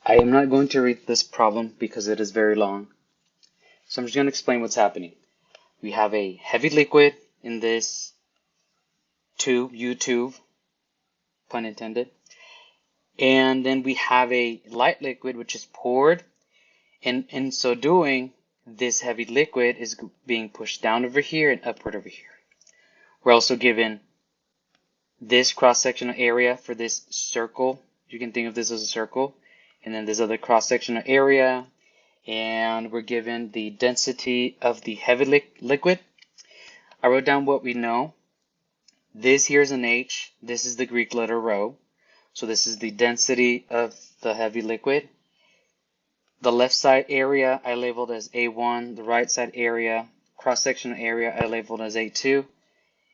I am not going to read this problem because it is very long. So I'm just going to explain what's happening. We have a heavy liquid in this tube, U-tube, pun intended. And then we have a light liquid which is poured. And in so doing, this heavy liquid is being pushed down over here and upward over here. We're also given this cross-sectional area for this circle. You can think of this as a circle. And then this other cross-sectional area. And we're given the density of the heavy liquid. I wrote down what we know. This here is an H. This is the Greek letter rho. So this is the density of the heavy liquid. The left side area I labeled as A1. The right side area, cross-sectional area, I labeled as A2.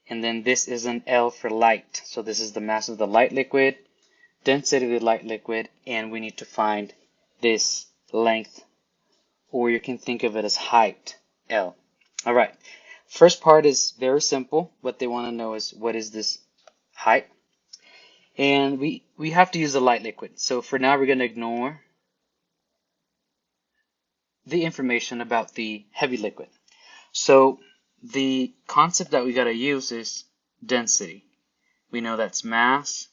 And then this is an L for light. So this is the mass of the light liquid, density of the light liquid, and we need to find this length, or you can think of it as height, L. All right. First part is very simple. What they want to know is what is this height? And we have to use a light liquid. So for now, we're going to ignore the information about the heavy liquid. So the concept that we got to use is density. We know that's mass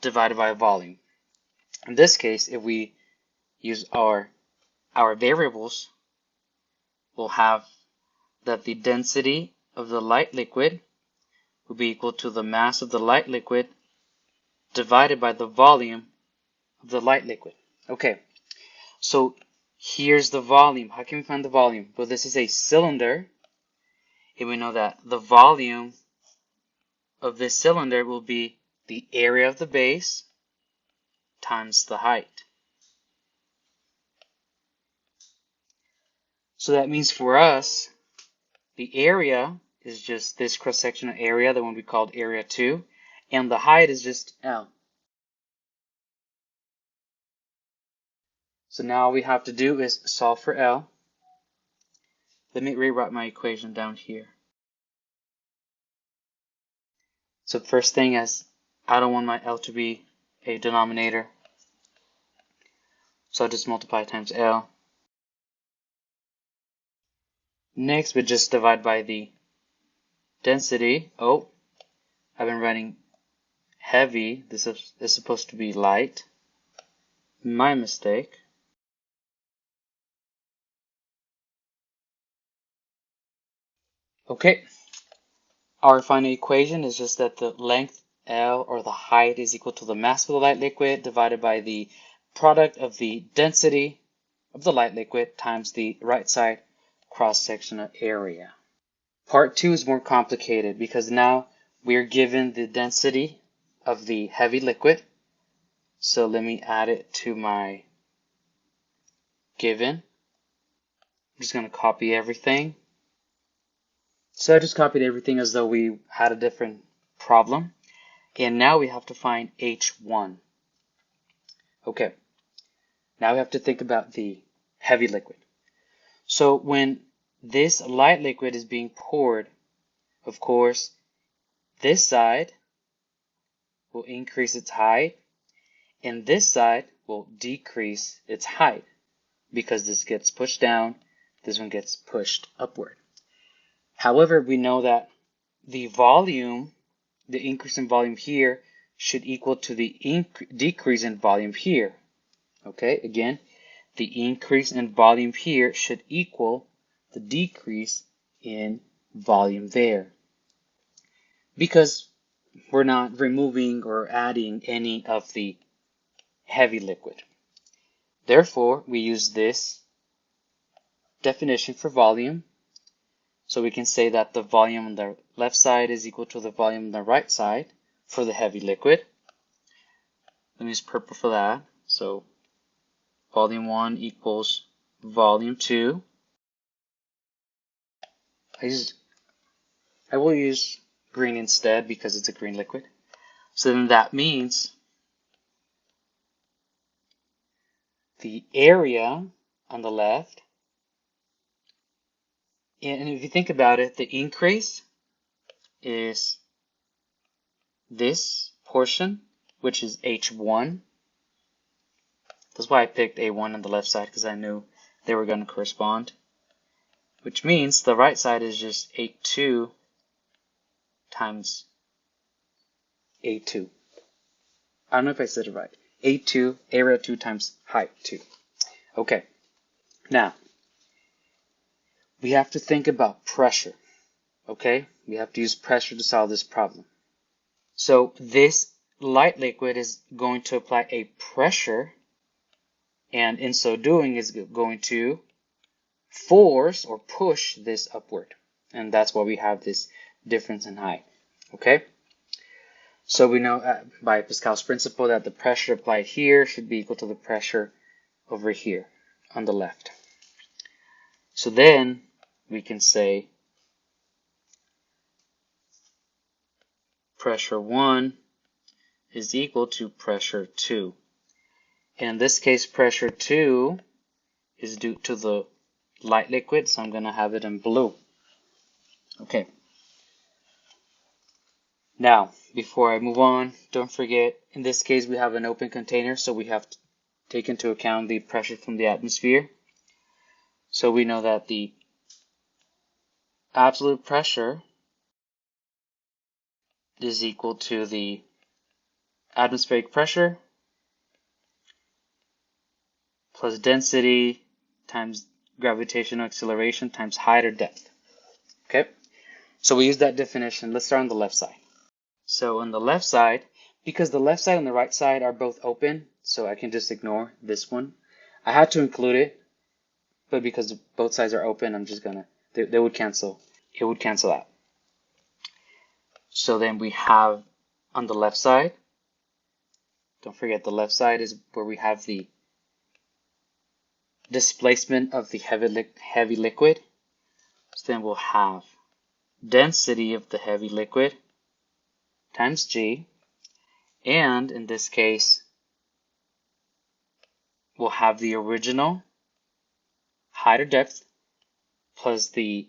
divided by volume. In this case, if we use our variables, we'll have that the density of the light liquid will be equal to the mass of the light liquid divided by the volume of the light liquid. Okay, so here's the volume. How can we find the volume? Well, this is a cylinder, and we know that the volume of this cylinder will be the area of the base times the height. So that means for us, the area is just this cross-sectional area, the one we called area 2, and the height is just L. So now all we have to do is solve for L. Let me rewrite my equation down here. So first thing is, I don't want my L to be a denominator. So I'll just multiply times L. Next, we just divide by the density. Oh, I've been writing heavy. This is supposed to be light. My mistake. Okay. Our final equation is just that the length L, or the height, is equal to the mass of the light liquid divided by the product of the density of the light liquid times the right side cross-sectional area. Part 2 is more complicated because now we're given the density of the heavy liquid. So let me add it to my given. I'm just going to copy everything. So I just copied everything as though we had a different problem. And now we have to find H1. Okay. Now we have to think about the heavy liquid. So when this light liquid is being poured, of course, this side will increase its height, and this side will decrease its height because this gets pushed down, this one gets pushed upward. However, we know that the volume, the increase in volume here, should equal to the decrease in volume here. Okay, again, the increase in volume here should equal the decrease in volume there, because we're not removing or adding any of the heavy liquid. Therefore, we use this definition for volume. So we can say that the volume on the left side is equal to the volume on the right side for the heavy liquid. Let me use purple for that. So volume 1 equals volume 2. I will use green instead because it's a green liquid. So then that means the area on the left, and if you think about it, the increase is this portion, which is H1, That's why I picked A1 on the left side, because I knew they were going to correspond. Which means the right side is just A2 times A2. I don't know if I said it right. A2, area 2 times height 2. Okay, now we have to think about pressure. Okay, we have to use pressure to solve this problem. So this light liquid is going to apply a pressure, and in so doing is going to force or push this upward. And that's why we have this difference in height. Okay, so we know by Pascal's principle that the pressure applied here should be equal to the pressure over here on the left. So then we can say pressure 1 is equal to pressure 2. And in this case, pressure 2 is due to the light liquid, so I'm going to have it in blue. Okay. Now, before I move on, don't forget, in this case we have an open container, so we have to take into account the pressure from the atmosphere. So we know that the absolute pressure is equal to the atmospheric pressure plus density times gravitational acceleration times height or depth. Okay, so we use that definition. Let's start on the left side. So on the left side, because the left side and the right side are both open, so I can just ignore this one. I had to include it, but because both sides are open, I'm just gonna, they would cancel. It would cancel out. So then we have on the left side, don't forget the left side is where we have the displacement of the heavy liquid. So then we'll have density of the heavy liquid times G, and in this case we'll have the original height or depth plus the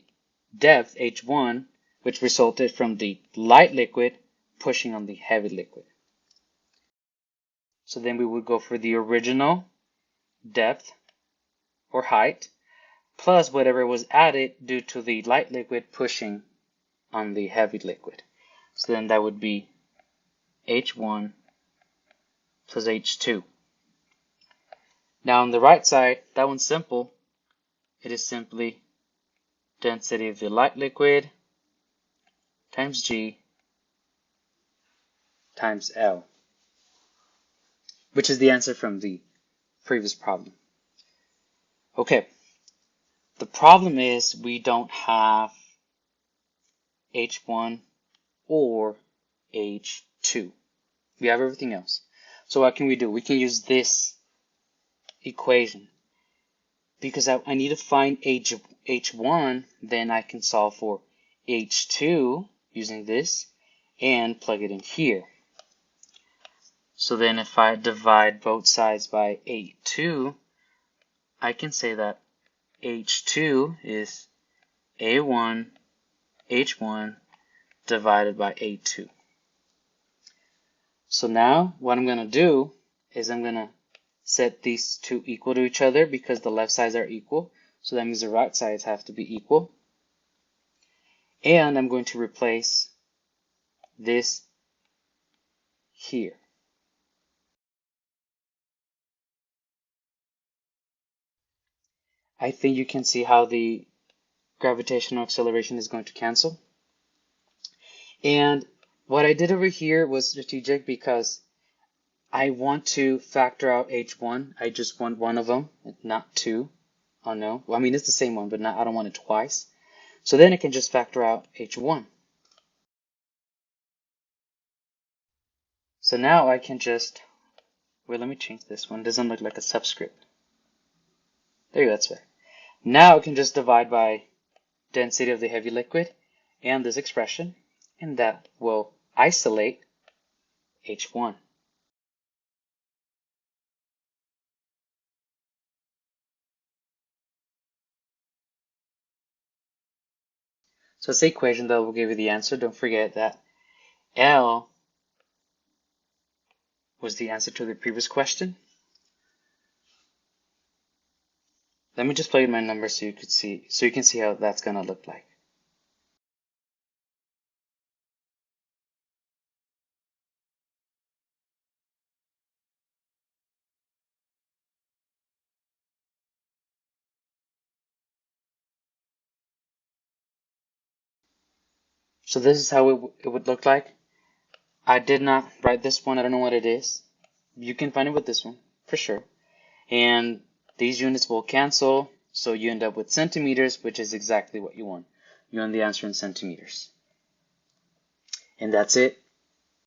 depth H1, which resulted from the light liquid pushing on the heavy liquid. So then we would go for the original depth or height plus whatever was added due to the light liquid pushing on the heavy liquid. So then that would be H1 plus H2. Now on the right side, that one's simple. It is simply density of the light liquid times G times L, which is the answer from the previous problem. Okay, the problem is we don't have H1 or H2. We have everything else. So what can we do? We can use this equation. Because I need to find H1, then I can solve for H2 using this and plug it in here. So then if I divide both sides by A2, I can say that H2 is A1 H1 divided by A2. So now what I'm going to do is I'm going to set these two equal to each other because the left sides are equal. So that means the right sides have to be equal. And I'm going to replace this here. I think you can see how the gravitational acceleration is going to cancel. And what I did over here was strategic because I want to factor out H1. I just want one of them, not two. Oh no. Well, I mean, it's the same one, but I don't want it twice. So then I can just factor out H1. So now I can just, wait, let me change this one. It doesn't look like a subscript. There you go, that's better. Now I can just divide by density of the heavy liquid and this expression, and that will isolate H1. So it's the equation that will give you the answer. Don't forget that L was the answer to the previous question. Let me just play with my numbers so you can see how that's gonna look like. So this is how it would look like. I did not write this one. I don't know what it is. You can find it with this one for sure. And these units will cancel, so you end up with centimeters, which is exactly what you want. You want the answer in centimeters. And that's it.